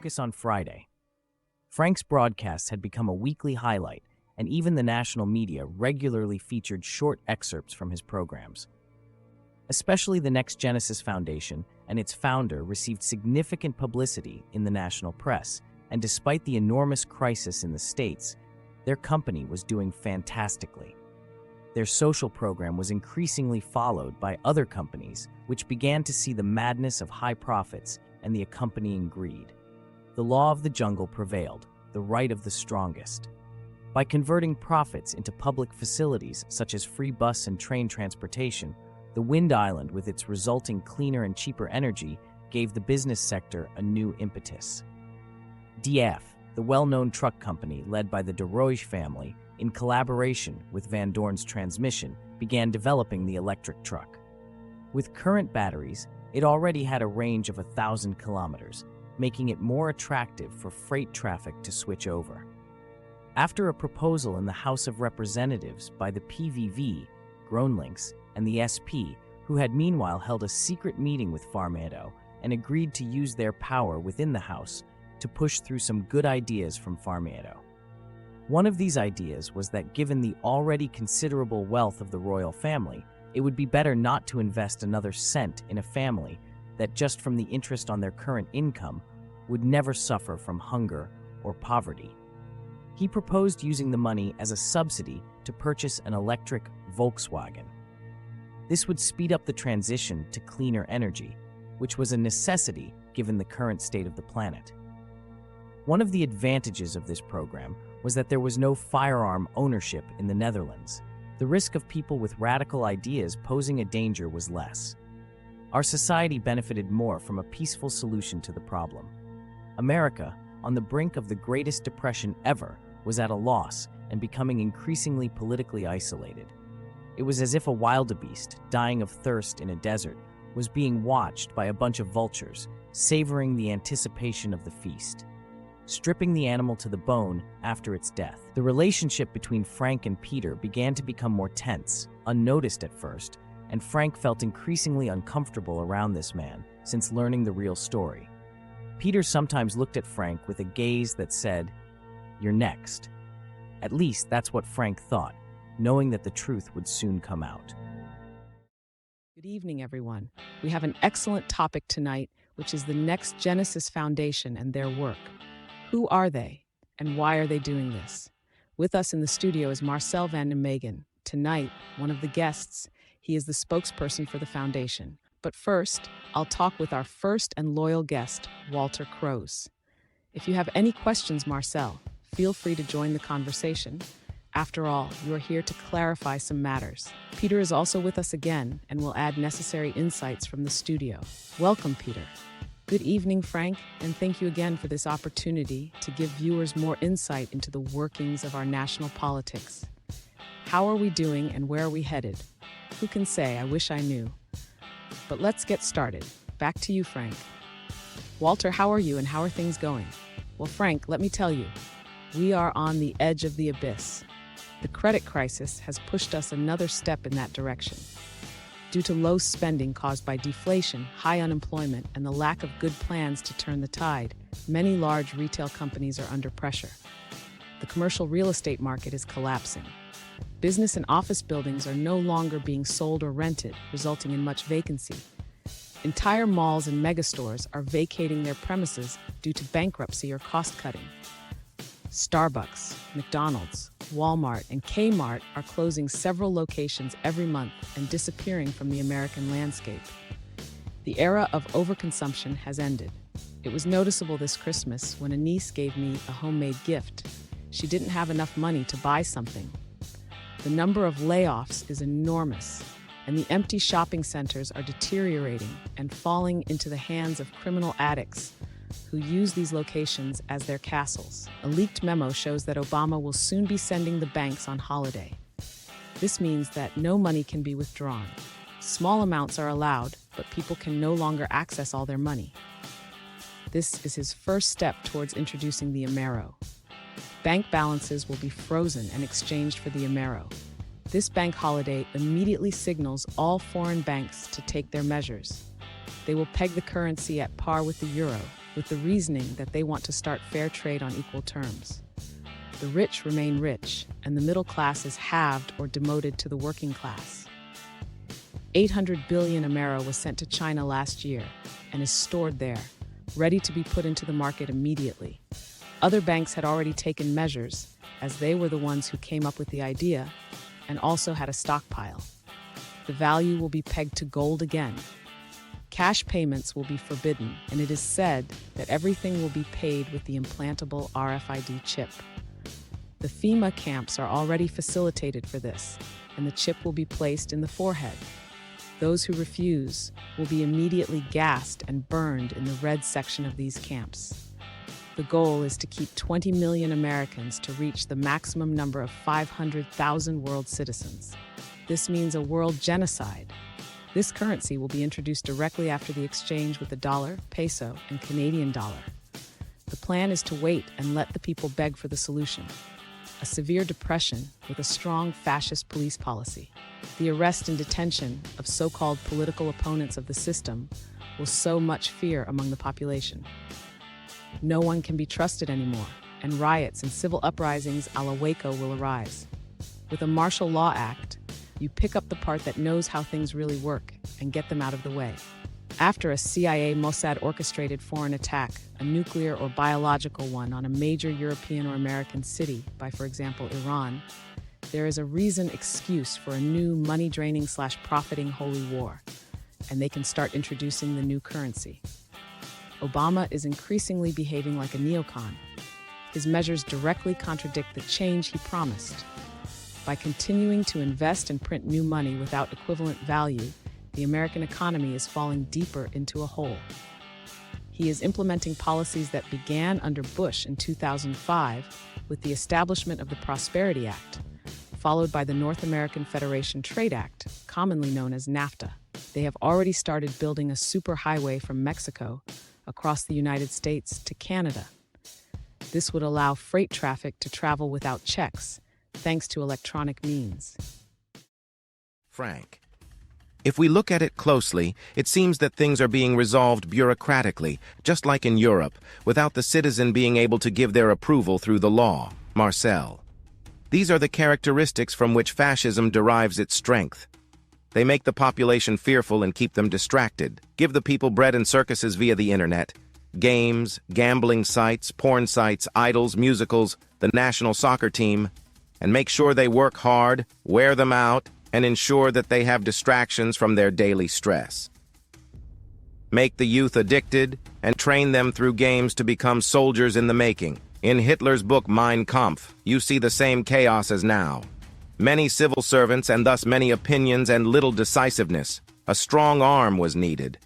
focus on Friday. Frank's broadcasts had become a weekly highlight, and even the national media regularly featured short excerpts from his programs. Especially the Next Genesis Foundation and its founder received significant publicity in the national press, and despite the enormous crisis in the States, their company was doing fantastically. Their social program was increasingly followed by other companies, which began to see the madness of high profits and the accompanying greed. The law of the jungle prevailed, the right of the strongest. By converting profits into public facilities such as free bus and train transportation, the Wind Island, with its resulting cleaner and cheaper energy, gave the business sector a new impetus. DF, the well-known truck company led by the de Roige family, in collaboration with Van Dorn's Transmission, began developing the electric truck. With current batteries, it already had a range of 1,000 kilometers, making it more attractive for freight traffic to switch over. After a proposal in the House of Representatives by the PVV, Groenlinks, and the SP, who had meanwhile held a secret meeting with Farmado and agreed to use their power within the House to push through some good ideas from Farmado. One of these ideas was that given the already considerable wealth of the royal family, it would be better not to invest another cent in a family that just from the interest on their current income would never suffer from hunger or poverty. He proposed using the money as a subsidy to purchase an electric Volkswagen. This would speed up the transition to cleaner energy, which was a necessity given the current state of the planet. One of the advantages of this program was that there was no firearm ownership in the Netherlands. The risk of people with radical ideas posing a danger was less. Our society benefited more from a peaceful solution to the problem. America, on the brink of the greatest depression ever, was at a loss and becoming increasingly politically isolated. It was as if a wildebeest, dying of thirst in a desert, was being watched by a bunch of vultures, savoring the anticipation of the feast, stripping the animal to the bone after its death. The relationship between Frank and Peter began to become more tense, unnoticed at first, and Frank felt increasingly uncomfortable around this man since learning the real story. Peter sometimes looked at Frank with a gaze that said, "You're next." At least that's what Frank thought, knowing that the truth would soon come out. Good evening, everyone. We have an excellent topic tonight, which is the Next Genesis Foundation and their work. Who are they, and why are they doing this? With us in the studio is Marcel van den Megen. Tonight, one of the guests, he is the spokesperson for the foundation. But first, I'll talk with our first and loyal guest, Walter Kroos. If you have any questions, Marcel, feel free to join the conversation. After all, you are here to clarify some matters. Peter is also with us again and will add necessary insights from the studio. Welcome, Peter. Good evening, Frank, and thank you again for this opportunity to give viewers more insight into the workings of our national politics. How are we doing and where are we headed? Who can say? I wish I knew. But let's get started. Back to you, Frank. Walter, how are you and how are things going? Well, Frank, let me tell you, we are on the edge of the abyss. The credit crisis has pushed us another step in that direction. Due to low spending caused by deflation, high unemployment, and the lack of good plans to turn the tide, many large retail companies are under pressure. The commercial real estate market is collapsing. Business and office buildings are no longer being sold or rented, resulting in much vacancy. Entire malls and megastores are vacating their premises due to bankruptcy or cost-cutting. Starbucks, McDonald's, Walmart, and Kmart are closing several locations every month and disappearing from the American landscape. The era of overconsumption has ended. It was noticeable this Christmas when a niece gave me a homemade gift. She didn't have enough money to buy something. The number of layoffs is enormous, and the empty shopping centers are deteriorating and falling into the hands of criminal addicts who use these locations as their castles. A leaked memo shows that Obama will soon be sending the banks on holiday. This means that no money can be withdrawn. Small amounts are allowed, but people can no longer access all their money. This is his first step towards introducing the Amero. Bank balances will be frozen and exchanged for the Amero. This bank holiday immediately signals all foreign banks to take their measures. They will peg the currency at par with the euro, with the reasoning that they want to start fair trade on equal terms. The rich remain rich, and the middle class is halved or demoted to the working class. 800 billion Amero was sent to China last year and is stored there, ready to be put into the market immediately. Other banks had already taken measures, as they were the ones who came up with the idea and also had a stockpile. The value will be pegged to gold again. Cash payments will be forbidden, and it is said that everything will be paid with the implantable RFID chip. The FEMA camps are already facilitated for this, and the chip will be placed in the forehead. Those who refuse will be immediately gassed and burned in the red section of these camps. The goal is to keep 20 million Americans to reach the maximum number of 500,000 world citizens. This means a world genocide. This currency will be introduced directly after the exchange with the dollar, peso, and Canadian dollar. The plan is to wait and let the people beg for the solution. A severe depression with a strong fascist police policy. The arrest and detention of so-called political opponents of the system will sow much fear among the population. No one can be trusted anymore, and riots and civil uprisings a la Waco will arise. With a martial law act, you pick up the part that knows how things really work and get them out of the way. After a CIA Mossad orchestrated foreign attack, a nuclear or biological one on a major European or American city by, for example, Iran, there is a excuse for a new money-draining/profiting holy war, and they can start introducing the new currency. Obama is increasingly behaving like a neocon. His measures directly contradict the change he promised. By continuing to invest and print new money without equivalent value, the American economy is falling deeper into a hole. He is implementing policies that began under Bush in 2005 with the establishment of the Prosperity Act, followed by the North American Federation Trade Act, commonly known as NAFTA. They have already started building a superhighway from Mexico across the United States to Canada. This would allow freight traffic to travel without checks, thanks to electronic means. Frank, if we look at it closely, it seems that things are being resolved bureaucratically, just like in Europe, without the citizen being able to give their approval through the law. Marcel. These are the characteristics from which fascism derives its strength. They make the population fearful and keep them distracted, give the people bread and circuses via the internet, games, gambling sites, porn sites, idols, musicals, the national soccer team, and make sure they work hard, wear them out, and ensure that they have distractions from their daily stress. Make the youth addicted and train them through games to become soldiers in the making. In Hitler's book Mein Kampf, you see the same chaos as now. Many civil servants and thus many opinions and little decisiveness. A strong arm was needed.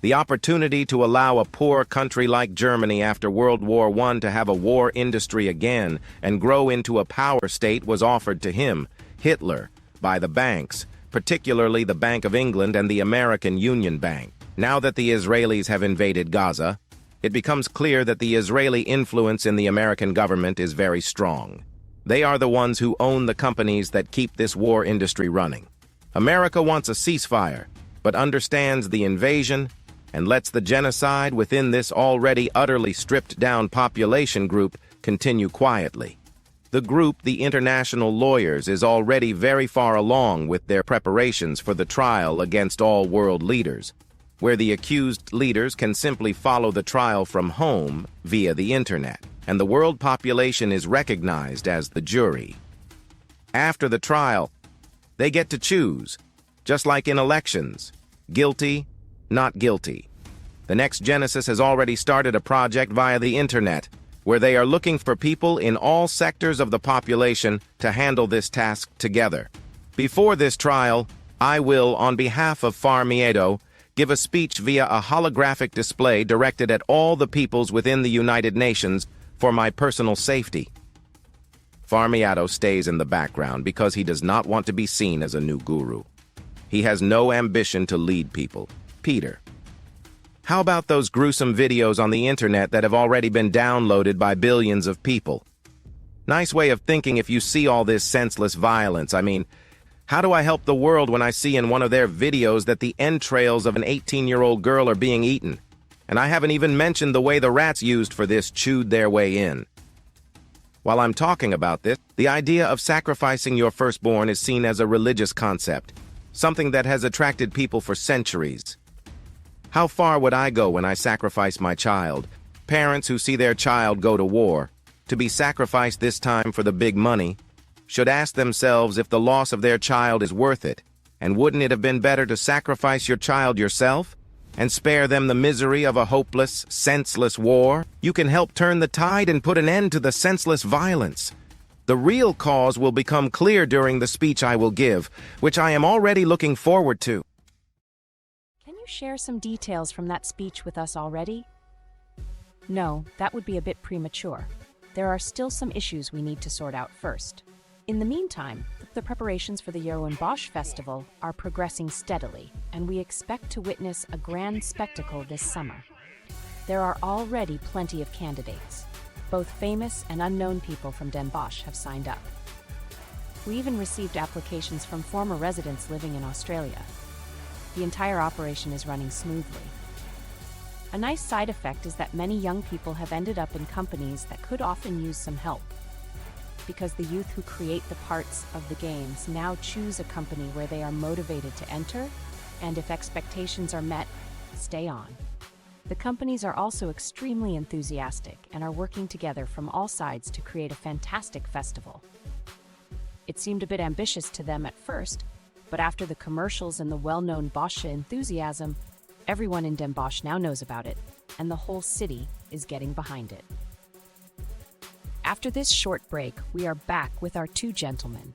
The opportunity to allow a poor country like Germany after World War I to have a war industry again and grow into a power state was offered to him, Hitler, by the banks, particularly the Bank of England and the American Union Bank. Now that the Israelis have invaded Gaza, it becomes clear that the Israeli influence in the American government is very strong. They are the ones who own the companies that keep this war industry running. America wants a ceasefire, but understands the invasion and lets the genocide within this already utterly stripped-down population group continue quietly. The group, the International Lawyers, is already very far along with their preparations for the trial against all world leaders, where the accused leaders can simply follow the trial from home via the internet, and the world population is recognized as the jury. After the trial, they get to choose, just like in elections, guilty, not guilty. The Next Genesis has already started a project via the internet, where they are looking for people in all sectors of the population to handle this task together. Before this trial, I will, on behalf of Far Miedo, give a speech via a holographic display directed at all the peoples within the United Nations for my personal safety. Far Miedo stays in the background because he does not want to be seen as a new guru. He has no ambition to lead people. Peter. How about those gruesome videos on the internet that have already been downloaded by billions of people? Nice way of thinking if you see all this senseless violence. I mean, how do I help the world when I see in one of their videos that the entrails of an 18-year-old girl are being eaten? And I haven't even mentioned the way the rats used for this chewed their way in. While I'm talking about this, the idea of sacrificing your firstborn is seen as a religious concept, something that has attracted people for centuries. How far would I go when I sacrifice my child? Parents who see their child go to war, to be sacrificed this time for the big money, should ask themselves if the loss of their child is worth it, and wouldn't it have been better to sacrifice your child yourself and spare them the misery of a hopeless, senseless war? You can help turn the tide and put an end to the senseless violence. The real cause will become clear during the speech I will give, which I am already looking forward to. Can you share some details from that speech with us already? No, that would be a bit premature. There are still some issues we need to sort out first. In the meantime, the preparations for the Hertogenbosch festival are progressing steadily, and we expect to witness a grand spectacle this summer. There are already plenty of candidates. Both famous and unknown people from Den Bosch have signed up. We even received applications from former residents living in Australia. The entire operation is running smoothly. A nice side effect is that many young people have ended up in companies that could often use some help, because the youth who create the parts of the games now choose a company where they are motivated to enter, and if expectations are met, stay on. The companies are also extremely enthusiastic and are working together from all sides to create a fantastic festival. It seemed a bit ambitious to them at first, but after the commercials and the well-known Bosch enthusiasm, everyone in Den Bosch now knows about it, and the whole city is getting behind it. After this short break, we are back with our two gentlemen.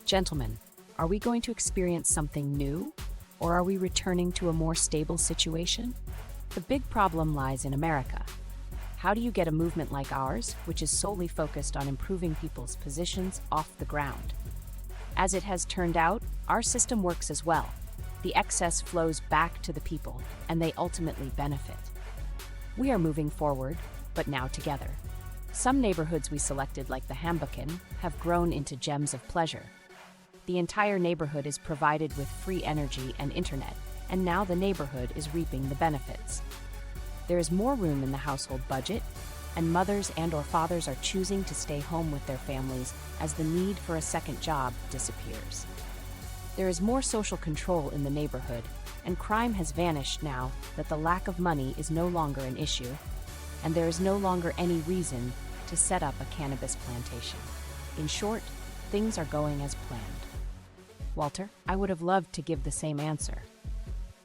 Gentlemen, are we going to experience something new, or are we returning to a more stable situation? The big problem lies in America. How do you get a movement like ours, which is solely focused on improving people's positions, off the ground? As it has turned out, our system works as well. The excess flows back to the people, and they ultimately benefit. We are moving forward, but now together. Some neighborhoods we selected, like the Hambucken, have grown into gems of pleasure. The entire neighborhood is provided with free energy and internet, and now the neighborhood is reaping the benefits. There is more room in the household budget, and mothers and/or fathers are choosing to stay home with their families as the need for a second job disappears. There is more social control in the neighborhood, and crime has vanished now that the lack of money is no longer an issue, and there is no longer any reason to set up a cannabis plantation. In short, things are going as planned. Walter, I would have loved to give the same answer.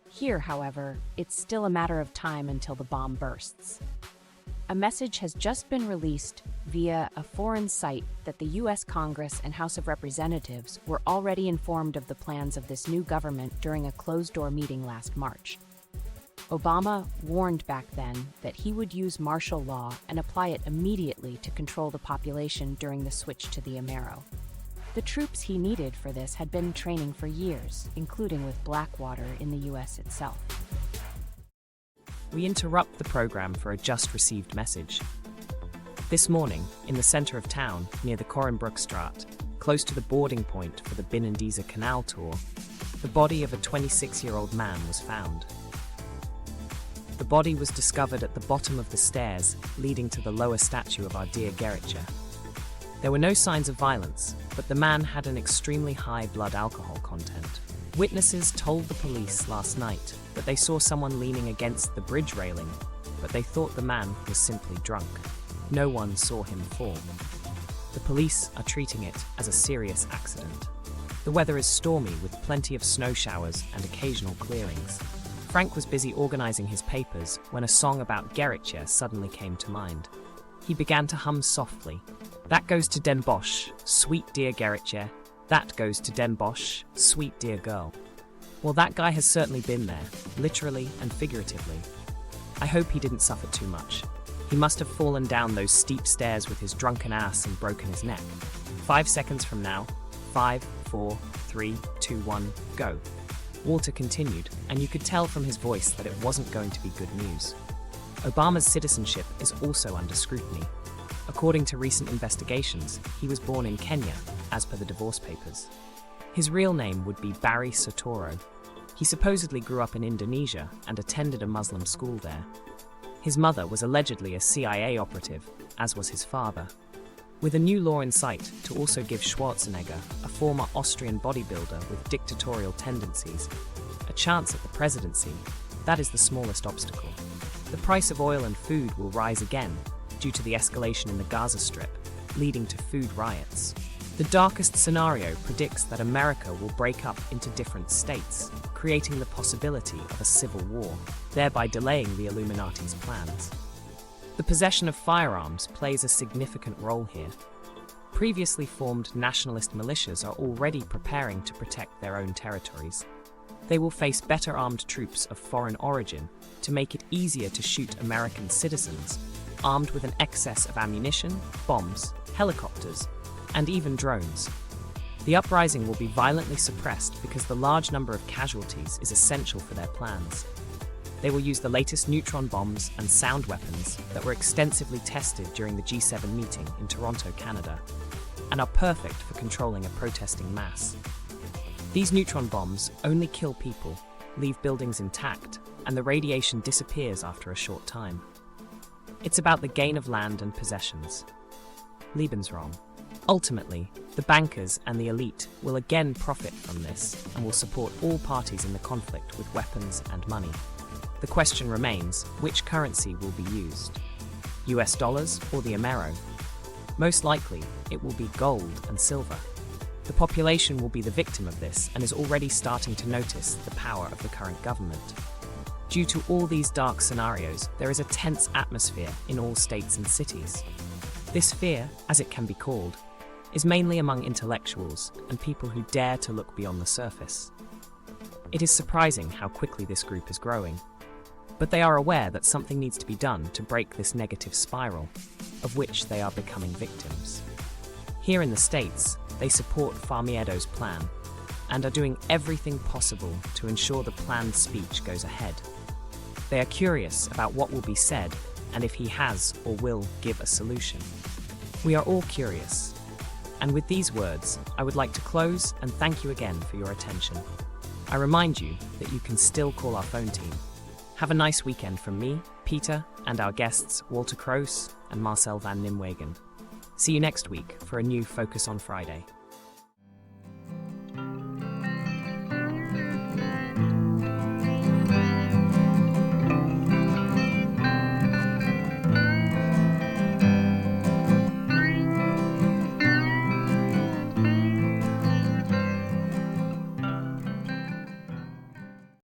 Here, however, it's still a matter of time until the bomb bursts. A message has just been released via a foreign site that the U.S. Congress and House of Representatives were already informed of the plans of this new government during a closed-door meeting last March. Obama warned back then that he would use martial law and apply it immediately to control the population during the switch to the Amero. The troops he needed for this had been training for years, including with Blackwater in the U.S. itself. We interrupt the program for a just-received message. This morning, in the center of town, near the Korenbroekstraat, close to the boarding point for the Binnendienst Canal tour, the body of a 26-year-old man was found. The body was discovered at the bottom of the stairs leading to the lower statue of our dear Gerritje. There were no signs of violence, but the man had an extremely high blood alcohol content. Witnesses told the police last night that they saw someone leaning against the bridge railing, but they thought the man was simply drunk. No one saw him fall. The police are treating it as a serious accident. The weather is stormy with plenty of snow showers and occasional clearings. Frank was busy organizing his papers when a song about Gerritje suddenly came to mind. He began to hum softly. That goes to Den Bosch, sweet dear Gerritje. That goes to Den Bosch, sweet dear girl. Well, that guy has certainly been there, literally and figuratively. I hope he didn't suffer too much. He must have fallen down those steep stairs with his drunken ass and broken his neck. 5 seconds from now. 5, 4, 3, 2, 1, go. Walter continued, and you could tell from his voice that it wasn't going to be good news. Obama's citizenship is also under scrutiny. According to recent investigations, he was born in Kenya, as per the divorce papers. His real name would be Barry Sotoro. He supposedly grew up in Indonesia and attended a Muslim school there. His mother was allegedly a CIA operative, as was his father. With a new law in sight to also give Schwarzenegger, a former Austrian bodybuilder with dictatorial tendencies, a chance at the presidency, that is the smallest obstacle. The price of oil and food will rise again due to the escalation in the Gaza Strip, leading to food riots. The darkest scenario predicts that America will break up into different states, creating the possibility of a civil war, thereby delaying the Illuminati's plans. The possession of firearms plays a significant role here. Previously formed nationalist militias are already preparing to protect their own territories. They will face better armed troops of foreign origin to make it easier to shoot American citizens, armed with an excess of ammunition, bombs, helicopters, and even drones. The uprising will be violently suppressed because the large number of casualties is essential for their plans. They will use the latest neutron bombs and sound weapons that were extensively tested during the G7 meeting in Toronto, Canada, and are perfect for controlling a protesting mass. These neutron bombs only kill people, leave buildings intact, and the radiation disappears after a short time. It's about the gain of land and possessions. Lebensraum. Ultimately, the bankers and the elite will again profit from this and will support all parties in the conflict with weapons and money. The question remains, which currency will be used? US dollars or the Amero? Most likely, it will be gold and silver. The population will be the victim of this and is already starting to notice the power of the current government. Due to all these dark scenarios, there is a tense atmosphere in all states and cities. This fear, as it can be called, is mainly among intellectuals and people who dare to look beyond the surface. It is surprising how quickly this group is growing, but they are aware that something needs to be done to break this negative spiral, of which they are becoming victims. Here in the States, they support Farmiedo's plan and are doing everything possible to ensure the planned speech goes ahead. They are curious about what will be said and if he has or will give a solution. We are all curious. And with these words, I would like to close and thank you again for your attention. I remind you that you can still call our phone team. Have a nice weekend from me, Peter, and our guests Walter Kroos and Marcel van Nimwegen. See you next week for a new Focus on Friday.